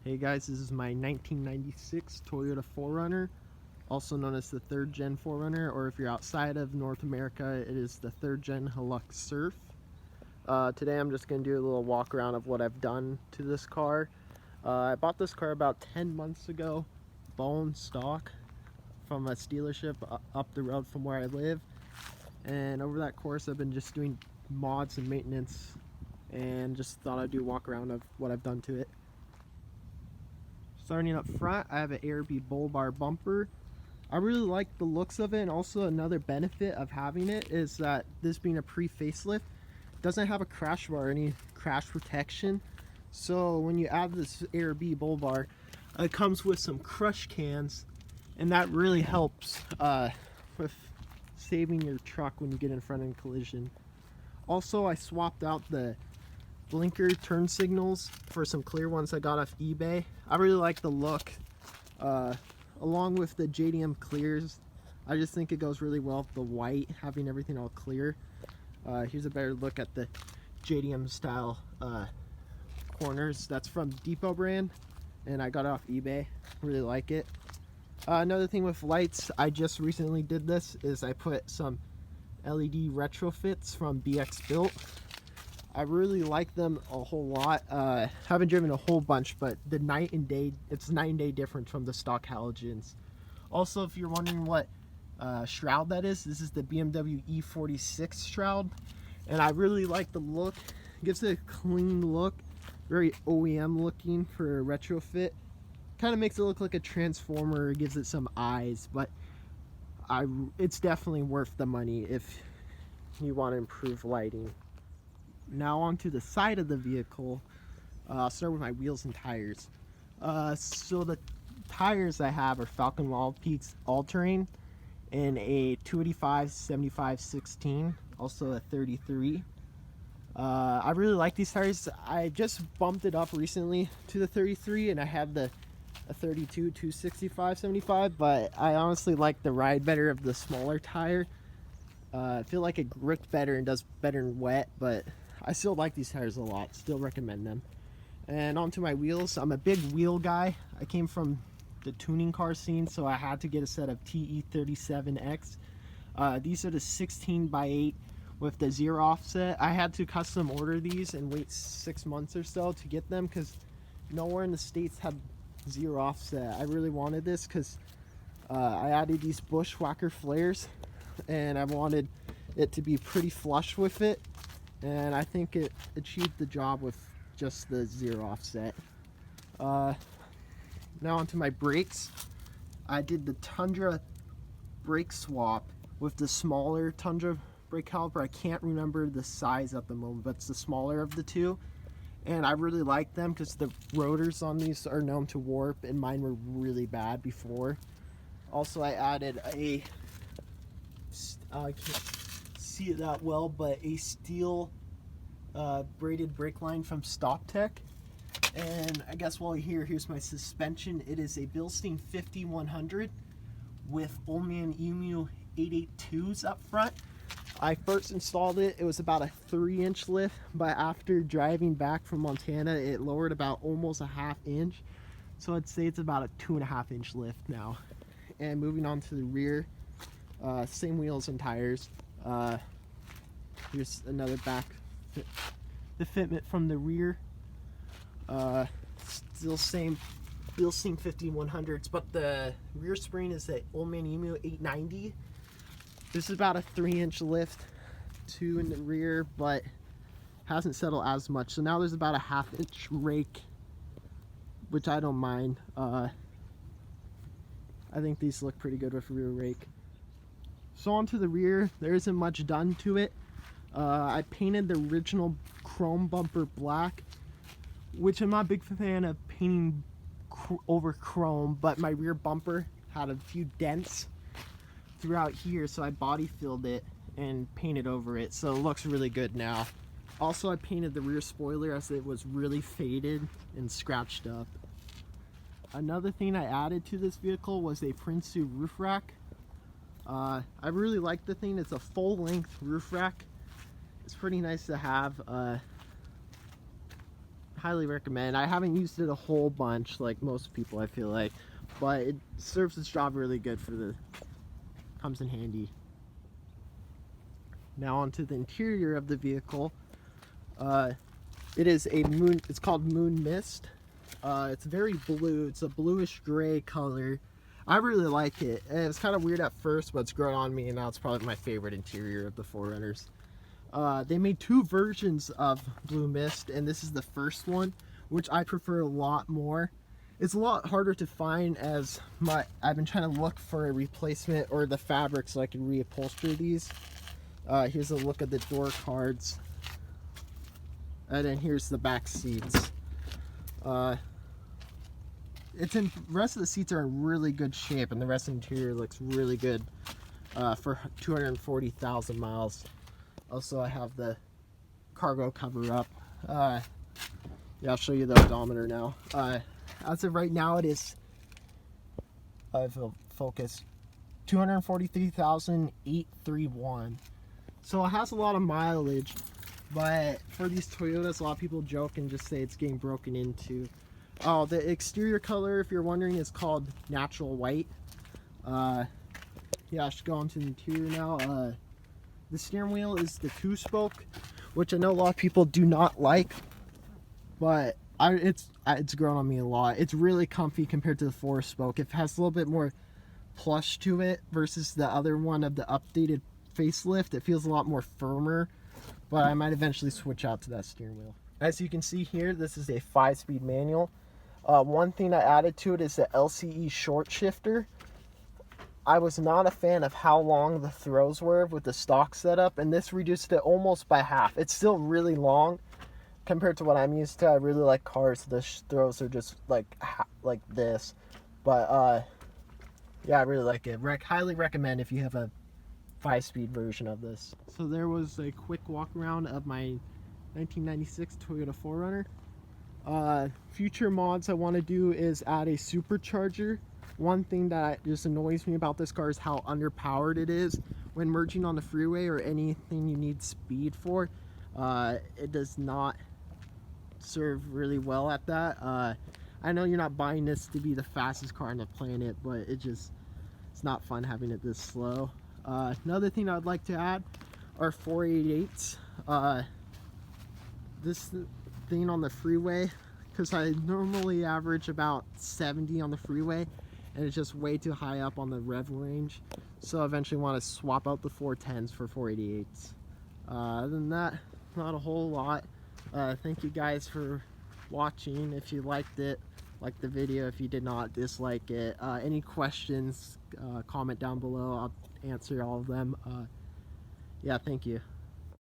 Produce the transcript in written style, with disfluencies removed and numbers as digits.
Hey guys, this is my 1996 Toyota 4Runner, also known as the 3rd Gen 4Runner, or if you're outside of North America, it is the 3rd Gen Hilux Surf. Today I'm just going to do a little walk around of what I've done to this car. I bought this car about 10 months ago, bone stock, from a dealership up the road from where I live. And over that course I've been just doing mods and maintenance, and just thought I'd do a walk around of what I've done to it. Starting up front, I have an ARB bull bar bumper. I really like the looks of it, and also another benefit of having it is that this being a pre-facelift, doesn't have a crash bar or any crash protection. So when you add this ARB bull bar, it comes with some crush cans, and that really helps with saving your truck when you get in front of a collision. Also, I swapped out the blinker turn signals for some clear ones I got off eBay. I really like the look, along with the JDM clears. I just think it goes really well with the white, having everything all clear. Here's a better look at the JDM style corners. That's from Depot brand, and I got it off eBay. Really like it. Another thing with lights, I just recently did this, is I put some LED retrofits from BX Built. I really like them a whole lot. Haven't driven a whole bunch, but the night and day, it's night and day difference from the stock halogens. Also, if you're wondering what shroud that is, this is the BMW E46 shroud, and I really like the look. It gives it a clean look, very OEM looking for a retrofit. Kind of makes it look like a transformer, gives it some eyes, but it's definitely worth the money if you want to improve lighting. Now onto the side of the vehicle. I'll start with my wheels and tires. So the tires I have are Falcon Wild Peaks all-terrain in a 285 75/16, also a 33. I really like these tires. I just bumped it up recently to the 33, and I had a 32 265 75, but I honestly like the ride better of the smaller tire. I feel like it gripped better and does better in wet, but I still like these tires a lot, still recommend them. And onto my wheels. I'm a big wheel guy. I came from the tuning car scene, so I had to get a set of TE37X. These are the 16x8 with the 0 offset. I had to custom order these and wait 6 months or so to get them because nowhere in the States had 0 offset. I really wanted this because I added these bushwhacker flares, and I wanted it to be pretty flush with it, and I think it achieved the job with just the 0 offset. Now onto my brakes. I did the Tundra brake swap with the smaller Tundra brake caliper. I can't remember the size at the moment, but it's the smaller of the two, and I really like them because the rotors on these are known to warp, and mine were really bad before. Also, I added I can't see it that well, but a steel braided brake line from StopTech. And I guess while you're here, here's my suspension. It is a Bilstein 5100 with Old Man Emu 882s up front. I first installed it, it was about a 3-inch lift, but after driving back from Montana, it lowered about almost a 1/2 inch. So I'd say it's about a 2.5 inch lift now. And moving on to the rear, same wheels and tires. Here's another back the fitment from the rear. Still same Bilstein 5100s, but the rear spring is the Old Man Emu 890. This is about a 3-inch lift, 2 in the rear, but hasn't settled as much. So now there's about a 1/2 inch rake, which I don't mind. I think these look pretty good with rear rake. So onto the rear, there isn't much done to it. I painted the original chrome bumper black, which I'm not a big fan of painting over chrome, but my rear bumper had a few dents throughout here, so I body filled it and painted over it, so it looks really good now. Also, I painted the rear spoiler as it was really faded and scratched up. Another thing I added to this vehicle was a Prinsu roof rack. I really like the thing. It's a full-length roof rack. It's pretty nice to have. highly recommend. I haven't used it a whole bunch like most people, I feel like, but it serves its job really good for the, comes in handy. Now onto the interior of the vehicle. It is a moon, it's called Moon Mist. It's very blue, it's a bluish gray color. I really like it. And it's kind of weird at first, but it's grown on me, and now it's probably my favorite interior of the 4Runners. They made 2 versions of Blue Mist, and this is the first one, which I prefer a lot more. It's a lot harder to find, as I've been trying to look for a replacement or the fabric so I can reupholster these. Here's a look at the door cards, and then here's the back seats. The rest of the seats are in really good shape, and the rest of the interior looks really good for 240,000 miles. Also, I have the cargo cover up. Yeah, I'll show you the odometer now. As of right now, it is, if it'll focus, 243,831. So it has a lot of mileage, but for these Toyotas, a lot of people joke and just say it's getting broken into. Oh, the exterior color, if you're wondering, is called Natural White. Yeah, I should go on to the interior now. The steering wheel is the 2-spoke, which I know a lot of people do not like, but it's grown on me a lot. It's really comfy compared to the 4-spoke. It has a little bit more plush to it versus the other one of the updated facelift. It feels a lot more firmer, but I might eventually switch out to that steering wheel. As you can see here, this is a 5-speed manual. One thing I added to it is the LCE short shifter. I was not a fan of how long the throws were with the stock setup, and this reduced it almost by half. It's still really long compared to what I'm used to. I really like cars. The throws are just like this, but yeah, I really like it. Highly recommend if you have a 5-speed version of this. So there was a quick walk around of my 1996 Toyota 4Runner. Future mods I want to do is add a supercharger. One thing that just annoys me about this car is how underpowered it is when merging on the freeway or anything you need speed for. It does not serve really well at that. I know you're not buying this to be the fastest car on the planet, but it's not fun having it this slow. Another thing I'd like to add are 488s. This thing on the freeway, because I normally average about 70 on the freeway, and it's just way too high up on the rev range, so I eventually want to swap out the 410s for 488s. Other than that, not a whole lot. Thank you guys for watching. If you liked it, like the video. If you did not, dislike it. Any questions, comment down below. I'll answer all of them. Yeah, thank you.